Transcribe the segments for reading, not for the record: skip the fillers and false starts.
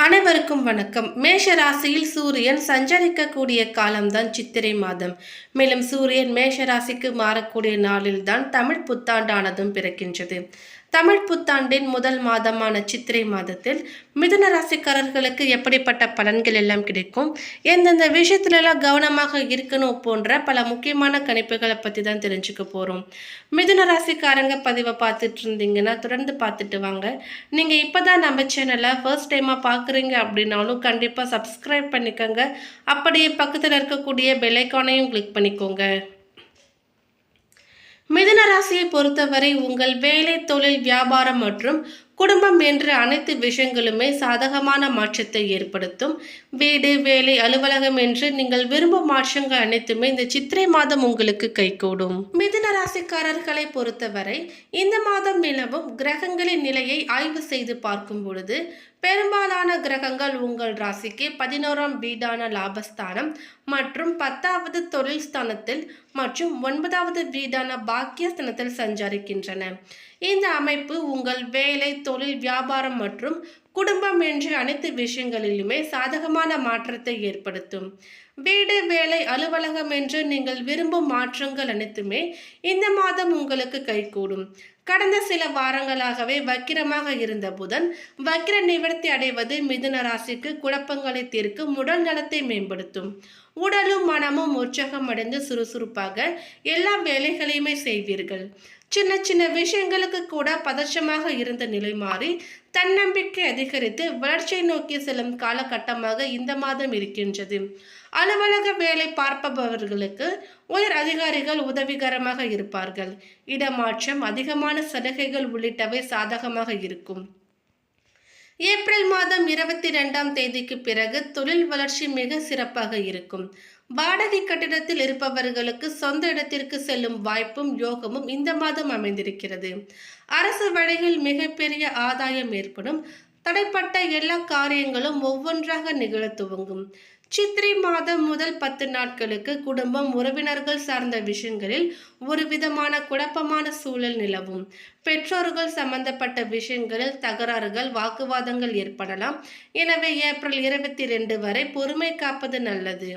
அனைவருக்கும் வணக்கம். மேஷ ராசியில் சூரியன் சஞ்சரிக்கக்கூடிய காலம்தான் சித்திரை மாதம். மேலும் சூரியன் மேஷ ராசிக்கு மாறக்கூடிய நாளில்தான் தமிழ் புத்தாண்டானதும் பிறக்கின்றது. தமிழ் புத்தாண்டின் முதல் மாதமான சித்திரை மாதத்தில் மிதுன ராசிக்காரர்களுக்கு எப்படிப்பட்ட பலன்கள் எல்லாம் கிடைக்கும், எந்தெந்த விஷயத்துலலாம் கவனமாக இருக்கணும் போன்ற பல முக்கியமான கணிப்புகளை பற்றி தான் தெரிஞ்சுக்க போகிறோம். மிதுன ராசிக்காரங்க பதிவை பார்த்துட்டு இருந்தீங்கன்னா தொடர்ந்து பார்த்துட்டு வாங்க. நீங்கள் இப்போ தான் நம்ம சேனலை ஃபர்ஸ்ட் டைமாக பார்க்குறீங்க அப்படின்னாலும் கண்டிப்பாக சப்ஸ்கிரைப் பண்ணிக்கோங்க. அப்படியே பக்கத்தில் இருக்கக்கூடிய பெல் ஐகானையும் கிளிக் பண்ணிக்கோங்க. மிதுன ராசியை பொறுத்தவரை உங்கள் வேலை, தொழில், வியாபாரம் மற்றும் குடும்பம் என்ற அனைத்து விஷயங்களுமே சாதகமான மாற்றத்தை ஏற்படுத்தும். வீடு, வேலை, அலுவலகம் என்று நீங்கள் விரும்பும் மாற்றங்கள் அனைத்துமே இந்த சித்திரை மாதம் உங்களுக்கு கைகூடும். மிதுன ராசிக்காரர்களை பொறுத்தவரை இந்த மாதம் நிலவும் கிரகங்களின் நிலையை ஆய்வு செய்து பார்க்கும் பொழுது பெரும்பாலான கிரகங்கள் உங்கள் ராசிக்கு 11ஆம் வீடான லாபஸ்தானம் மற்றும் 10வது தொழில் ஸ்தானத்தில் மற்றும் 9வது வீடான பாக்கியஸ்தானத்தில் சஞ்சரிக்கின்றன. இந்த அமைப்பு உங்கள் வேலை, தொழில், வியாபாரம் மற்றும் குடும்பம் என்ற அனைத்து விஷயங்களிலுமே சாதகமான மாற்றத்தை ஏற்படுத்தும். வீடு, வேலை, அலுவலகம் என்று நீங்கள் விரும்பும் மாற்றங்கள் அனைத்துமே இந்த மாதம் உங்களுக்கு கைகூடும். கடந்த சில வாரங்களாகவே வக்கிரமாக இருந்த புதன் வக்கிர நிவர்த்தி அடைவது மிதுன ராசிக்கு குழப்பங்களை தீர்க்கும், உடல் நலத்தை மேம்படுத்தும். உடலும் மனமும் உற்சாகம் அடைந்து சுறுசுறுப்பாக எல்லா வேலைகளையுமே செய்வீர்கள். சின்ன சின்ன விஷயங்களுக்கு கூட பதற்றமாக இருந்த நிலை மாறி தன்னம்பிக்கை அதிகரித்து வளர்ச்சியை நோக்கி செல்லும் காலகட்டமாக இந்த மாதம் இருக்கின்றது. அலுவலக வேலை பார்ப்பவர்களுக்கு உயர் அதிகாரிகள் உதவிகரமாக இருப்பார்கள். இடமாற்றம், அதிகமான சலுகைகள் உள்ளிட்டவை சாதகமாக இருக்கும். ஏப்ரல் மாதம் 22ஆம் தேதிக்கு பிறகு தொழில் வளர்ச்சி மிக சிறப்பாக இருக்கும். வாடகை கட்டிடத்தில் இருப்பவர்களுக்கு சொந்த இடத்திற்கு செல்லும் வாய்ப்பும் யோகமும் இந்த மாதம் அமைந்திருக்கிறது. அரசு வழியில் மிகப்பெரிய ஆதாயம் ஏற்படும். தடைப்பட்ட எல்லா காரியங்களும் ஒவ்வொன்றாக நிகழ துவங்கும். சித்திரை மாதம் முதல் 10 நாட்களுக்கு குடும்பம், உறவினர்கள் சார்ந்த விஷயங்களில் ஒரு விதமான குழப்பமான சூழல் நிலவும். பெற்றோர்கள் சம்பந்தப்பட்ட விஷயங்களில் தகராறுகள், வாக்குவாதங்கள் ஏற்படலாம். எனவே ஏப்ரல் 22 வரை பொறுமை காப்பது நல்லது.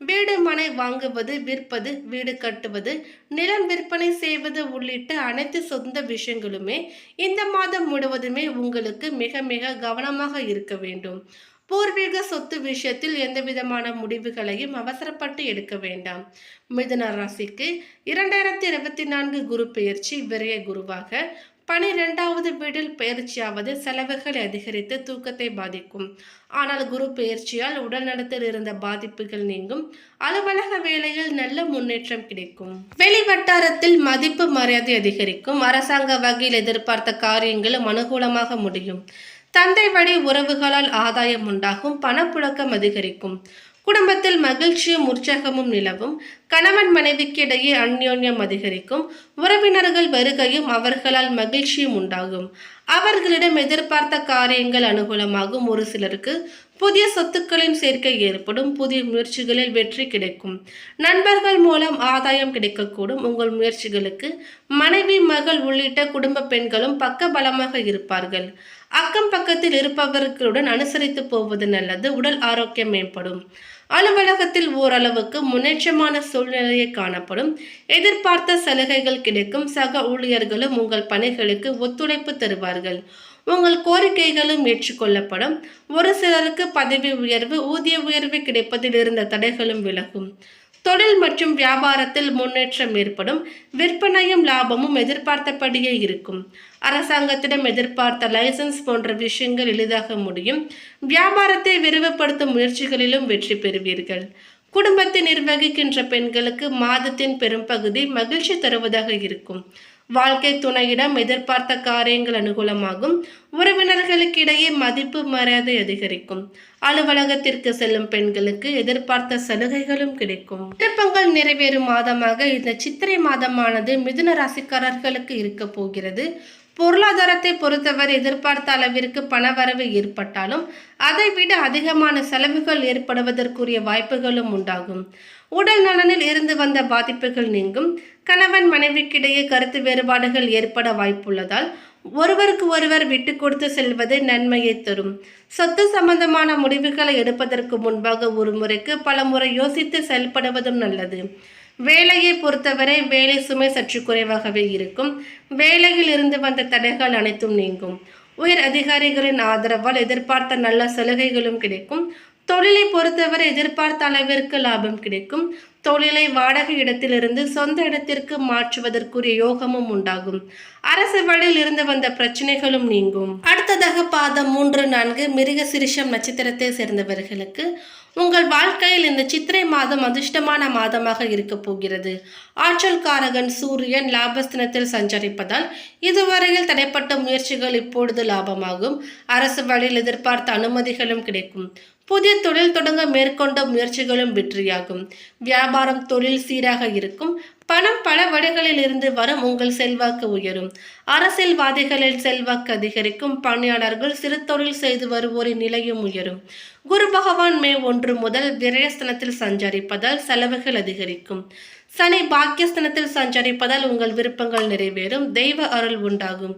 வீடு, மனை வாங்குவது, விற்பது, வீடு கட்டுவது, நிலம் விற்பனை செய்வது உள்ளிட்ட அனைத்து சொந்த விஷயங்களுமே இந்த மாதம் முழுவதுமே உங்களுக்கு மிக மிக கவனமாக இருக்க வேண்டும். பூர்வீக சொத்து விஷயத்தில் எந்த விதமான முடிவுகளையும் அவசரப்பட்டு எடுக்க வேண்டாம். மிதுன ராசிக்கு 2024 குரு பெயர்ச்சி விரய குருவாக 12வது வீடில் பயிற்சியாவது செலவுகளை அதிகரித்து தூக்கத்தை பாதிக்கும். ஆனால் குரு பெயர்ச்சியால் உடல் நலத்தில் இருந்த பாதிப்புகள் நீங்கும். அலுவலக வேலையில் நல்ல முன்னேற்றம் கிடைக்கும். வெளிவட்டாரத்தில் மதிப்பு மரியாதை அதிகரிக்கும். அரசாங்க வகையில் எதிர்பார்த்த காரியங்களும் அனுகூலமாக முடியும். தந்தை வழி உறவுகளால் ஆதாயம் உண்டாகும். பணப்புழக்கம் அதிகரிக்கும். குடும்பத்தில் மகிழ்ச்சியும் உற்சாகமும் நிலவும். கணவன் மனைவிக்கு இடையே அந்யோன்யம் அதிகரிக்கும். உறவினர்கள் வருகையும் அவர்களால் மகிழ்ச்சியும் உண்டாகும். அவர்களிடம் எதிர்பார்த்த காரியங்கள் அனுகூலமாகும். ஒரு சிலருக்கு புதிய சொத்துக்களின் சேர்க்கை ஏற்படும். புதிய முயற்சிகளில் வெற்றி கிடைக்கும். நண்பர்கள் மூலம் ஆதாயம் கிடைக்கக்கூடும். உங்கள் முயற்சிகளுக்கு மனைவி, மகள் உள்ளிட்ட குடும்ப பெண்களும் பக்க பலமாக இருப்பார்கள். அக்கம் பக்கத்தில் இருப்பவர்களுடன் அனுசரித்து போவது நல்லது. உடல் ஆரோக்கியம் மேம்படும். அலுவலகத்தில் ஓரளவுக்கு முன்னேற்றமான சூழ்நிலையை காணப்படும். எதிர்பார்த்த சலுகைகள் கிடைக்கும். சக ஊழியர்களும் உங்கள் பணிகளுக்கு ஒத்துழைப்பு தருவார்கள். உங்கள் கோரிக்கைகளும் ஏற்றுக்கொள்ளப்படும். ஒரு சிலருக்கு பதவி உயர்வு, ஊதிய உயர்வு கிடைப்பதில் இருந்த தடைகளும் விலகும். தொழில் மற்றும் வியாபாரத்தில் முன்னேற்றம் ஏற்படும். விற்பனையும் லாபமும் எதிர்பார்த்தபடியே இருக்கும். அரசாங்கத்திடம் எதிர்பார்த்த லைசன்ஸ் போன்ற விஷயங்கள் எளிதாக முடியும். வியாபாரத்தை விரிவுபடுத்தும் முயற்சிகளிலும் வெற்றி பெறுவீர்கள். குடும்பத்தை நிர்வகிக்கின்ற பெண்களுக்கு மாதத்தின் பெரும்பகுதி மகிழ்ச்சி தருவதாக இருக்கும். வாழ்க்கை துணையிடம் எதிர்பார்த்த காரியங்கள் அனுகூலமாகும். உறவினர்களுக்கு இடையே மதிப்பு மரியாதை அதிகரிக்கும். அலுவலகத்திற்கு செல்லும் பெண்களுக்கு எதிர்பார்த்த சலுகைகளும் கிடைக்கும். விருப்பங்கள் நிறைவேறும் மாதமாக இந்த சித்திரை மாதமானது மிதுன ராசிக்காரர்களுக்கு இருக்க போகிறது. பொருளாதாரத்தை பொறுத்தவரை எதிர்பார்த்த அளவிற்கு பணவரவு ஏற்பட்டாலும் அதைவிட அதிகமான செலவுகள் ஏற்படுவதற்குரிய வாய்ப்புகளும் உண்டாகும். உடல் நலனில் இருந்து வந்த பாதிப்புகள் நீங்கும். கணவன் மனைவிக்கிடையே கருத்து வேறுபாடுகள் ஏற்பட வாய்ப்புள்ளதால் ஒருவருக்கு ஒருவர் விட்டு கொடுத்து செல்வது நன்மையை தரும். சொத்து சம்பந்தமான முடிவுகளை எடுப்பதற்கு முன்பாக ஒரு முறைக்கு பல முறை யோசித்து செயல்படுவதும் நல்லது. வேலையை பொறுத்தவரை வேலை சுமை சற்று குறைவாகவே இருக்கும். வேலையில் இருந்து வந்த தடைகள் அனைத்தும் நீங்கும். உயர் அதிகாரிகளின் ஆதரவால் எதிர்பார்த்த நல்ல சலுகைகளும் கிடைக்கும். தொழிலை பொறுத்தவரை எதிர்பார்த்த அளவிற்கு லாபம் கிடைக்கும். தொழிலை வாடகை இடத்திலிருந்து சொந்த இடத்திற்கு மாற்றுவதற்குரிய யோகமும் உண்டாகும். அரசு வழியில் இருந்து வந்த பிரச்சனைகளும் நீங்கும். அடுத்ததாக பாதம் 3, 4 மிருகசிரிஷம் நட்சத்திரத்தை சேர்ந்தவர்களுக்கு உங்கள் வாழ்க்கையில் இந்த சித்திரை மாதம் அதிர்ஷ்டமான மாதமாக இருக்க போகிறது. ஆற்றல் காரகன் சூரியன் லாபஸ்தானத்தில் சஞ்சரிப்பதால் இதுவரையில் தடைப்பட்ட முயற்சிகள் இப்பொழுது லாபமாகும். அரசு வழியில் எதிர்பார்த்த அனுமதிகளும் கிடைக்கும். புதிய தொழில் தொடங்க மேற்கொண்ட முயற்சிகளும் வெற்றியாகும். வியாபாரம் தொழில் சீராக இருக்கும். பணம் பல வழிகளில் இருந்து வரும். உங்கள் செல்வாக்கு உயரும். அரசியல்வாதிகளில் செல்வாக்கு அதிகரிக்கும். பணியாளர்கள் சிறு தொழில் செய்து வருவோரின் நிலையும் உயரும். குரு பகவான் மே 1 முதல் விரயஸ்தானத்தில் சஞ்சரிப்பதால் செலவுகள் அதிகரிக்கும். சனி பாக்கியஸ்தானத்தில் சஞ்சரிப்பதால் உங்கள் விருப்பங்கள் நிறைவேறும். தெய்வ அருள் உண்டாகும்.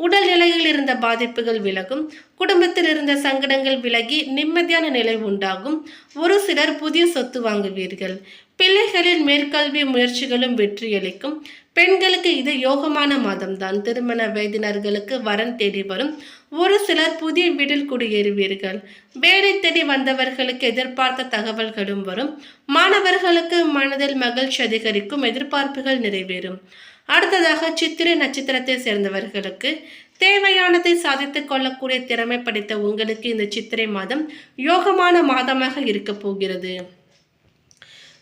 உடல் நிலையில் இருந்த பாதிப்புகள் விலகும். குடும்பத்தில் இருந்த சங்கடங்கள் விலகி நிம்மதியான நிலை உண்டாகும். ஒரு சிலர் புதிய சொத்து வாங்குவீர்கள். பிள்ளைகளின் மேற்கல்வி முயற்சிகளும் வெற்றியளிக்கும். பெண்களுக்கு இது யோகமான மாதம்தான். திருமண வயதினர்களுக்கு வரன் தேடி வரும். ஒரு சிலர் புதிய வீட்டில் குடியேறுவீர்கள். வேலை தேடி வந்தவர்களுக்கு எதிர்பார்த்த தகவல்களும் வரும். மாணவர்களுக்கு மனதில் மகிழ்ச்சி அதிகரிக்கும். எதிர்பார்ப்புகள் நிறைவேறும். அடுத்ததாக சித்திரை நட்சத்திரத்தை சேர்ந்தவர்களுக்கு தேவையானதை சாதித்துக் கொள்ளக்கூடிய திறமை படைத்த உங்களுக்கு இந்த சித்திரை மாதம் யோகமான மாதமாக இருக்க போகிறது.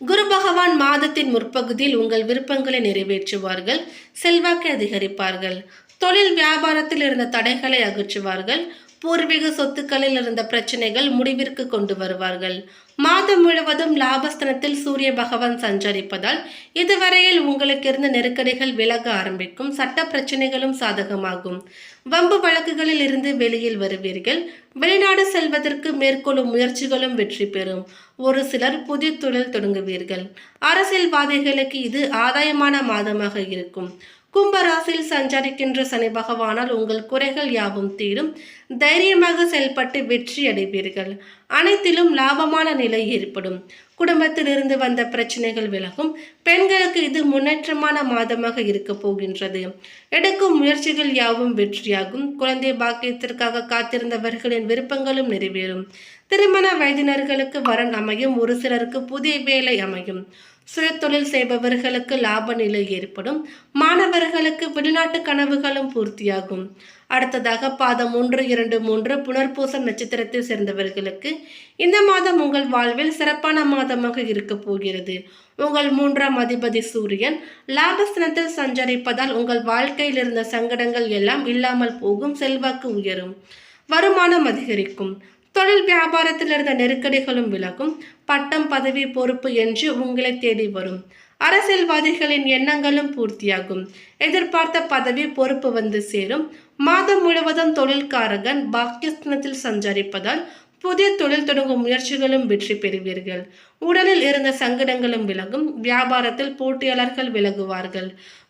குரு பகவான் மாதத்தின் முற்பகுதியில் உங்கள் விருப்பங்களை நிறைவேற்றுவார்கள். செல்வாக்கை அதிகரிப்பார்கள். தொழில் வியாபாரத்தில் இருந்த தடைகளை அகற்றுவார்கள். பூர்வீக சொத்துக்களில் இருந்த பிரச்சனைகள் முடிவிற்கு கொண்டு வருவார்கள். மாதம் முழுவதும் லாபஸ்தானத்தில் சூரிய பகவான் சஞ்சரிப்பதால் இதுவரையில் உங்களுக்கு இருந்த நெருக்கடிகள் விலக ஆரம்பிக்கும். சட்ட பிரச்சனைகளும் சாதகமாகும். வம்பு வழக்குகளில் இருந்து வெளியில் வருவீர்கள். வெளிநாடு செல்வதற்கு மேற்கொள்ளும் முயற்சிகளும் வெற்றி பெறும். ஒரு சிலர் புதிய தொழில் தொடங்குவீர்கள். அரசியல்வாதிகளுக்கு இது ஆதாயமான மாதமாக இருக்கும். கும்பராசியில் சஞ்சரிக்கின்ற சனி பகவானால் உங்கள் குறைகள் யாவும் தீரும். தைரியமாக செயல்பட்டு வெற்றி அடைவீர்கள். அனைத்திலும் லாபமான நிலை ஏற்படும். குடும்பத்தில் இருந்து வந்த பிரச்சனைகள் விலகும். பெண்களுக்கு இது முன்னேற்றமான மாதமாக இருக்க போகின்றது. எடுக்கும் முயற்சிகள் யாவும் வெற்றியாகும். குழந்தை பாக்கியத்திற்காக காத்திருந்தவர்களின் விருப்பங்களும் நிறைவேறும். திருமண வயதினர்களுக்கு வரன் அமையும். ஒரு சிலருக்கு புதிய வேலை அமையும். சுயதொழில் செய்பவர்களுக்கு லாப நிலை ஏற்படும். மாணவர்களுக்கு வெளிநாட்டு கனவுகளும் பூர்த்தியாகும். அடுத்ததாக பாதம் 1, 2, 3 புனர்பூசம் நட்சத்திரத்தை சேர்ந்தவர்களுக்கு இந்த மாதம் உங்கள் வாழ்வில் சிறப்பான மாதமாக இருக்க போகிறது. உங்கள் 3ஆம் அதிபதி சூரியன் லாபஸ்தானத்தில் சஞ்சரிப்பதால் உங்கள் வாழ்க்கையில் இருந்த சங்கடங்கள் எல்லாம் இல்லாமல் போகும். செல்வாக்கு உயரும். வருமானம் அதிகரிக்கும். தொழில் வியாபாரத்தில் இருந்த நெருக்கடிகளும் விலகும். பட்டம் பதவி பொறுப்பு என்று உங்களை தேடி வரும். அரசியல்வாதிகளின் எண்ணங்களும் பூர்த்தியாகும். எதிர்பார்த்த பதவி பொறுப்பு வந்து சேரும். மாதம் முழுவதும் தொழில்காரகன் பாக்கியஸ்தானத்தில் சஞ்சரிப்பதால் புதிய தொழில் தொடங்கும் முயற்சிகளும் வெற்றி பெறுவீர்கள். உடலில் இருந்த சங்கடங்களும் விலகும். வியாபாரத்தில் போட்டியாளர்கள் விலகுவார்கள்.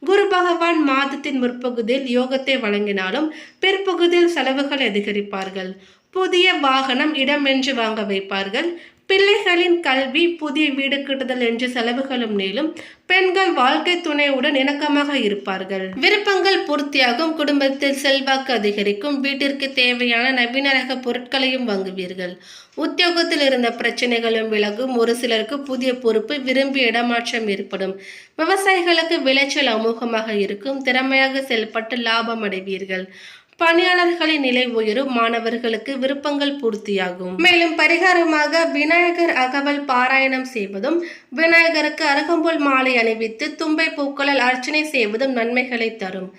குரு பகவான் மாதத்தின் முற்பகுதியில் யோகத்தை வழங்கினாலும் பிற்பகுதியில் செலவுகள் அதிகரிப்பார்கள். புதிய வாகனம் இடம் என்று வாங்க வைப்பார்கள். பிள்ளைகளின் கல்வி புதிய வீடு கட்டுதல் என்று செலவுகளும் மேலும். பெண்கள் வாழ்க்கை துணையுடன் இணக்கமாக இருப்பார்கள். விருப்பங்கள் பூர்த்தியாகும். குடும்பத்தில் செல்வாக்கு அதிகரிக்கும். வீட்டிற்கு தேவையான நவீன ரக பொருட்களையும் வாங்குவீர்கள். உத்தியோகத்தில் இருந்த பிரச்சனைகளும் விலகும். ஒரு சிலருக்கு புதிய பொறுப்பு விரும்பிய இடமாற்றம் ஏற்படும். விவசாயிகளுக்கு விளைச்சல் அமோகமாக இருக்கும். திறமையாக செயல்பட்டு லாபம் அடைவீர்கள். பணியாளர்களின் நிலை உயரும். மாணவர்களுக்கு விருப்பங்கள் பூர்த்தியாகும். மேலும் பரிகாரமாக விநாயகர் அகவல் பாராயணம் செய்வதும் விநாயகருக்கு அருகம்புல் மாலை அணிவித்து தும்பை பூக்களால் அர்ச்சனை செய்வதும் நன்மைகளை தரும்.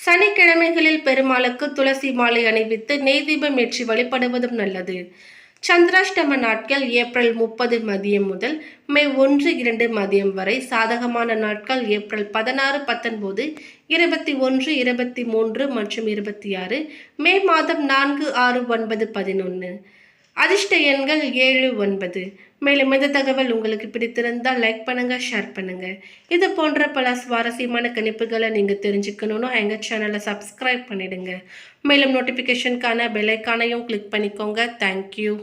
சனிக்கிழமைகளில் பெருமாளுக்கு துளசி மாலை அணிவித்து நெய் தீபம் ஏற்றி வழிபடுவதும் நல்லது. சந்திராஷ்டம நாட்கள் ஏப்ரல் 30 மதியம் முதல் மே 1, 2 மதியம் வரை. சாதகமான நாட்கள் ஏப்ரல் 16, 19, 21, 23 மற்றும் 26. மே மாதம் 4, 6, 9, 11. அதிர்ஷ்ட எண்கள் 7, 9. மேலும் இந்த தகவல் உங்களுக்கு பிடித்திருந்தால் லைக் பண்ணுங்க, ஷேர் பண்ணுங்க. இது போன்ற பல சுவாரஸ்யமான கணிப்புகளை நீங்க தெரிஞ்சுக்கணும்னா எங்க சேனலை சப்ஸ்கிரைப் பண்ணிடுங்க. மேலும் நோட்டிஃபிகேஷனுக்கான பெல் ஐக்கானையும் கிளிக் பண்ணிக்கோங்க. தேங்க்யூ.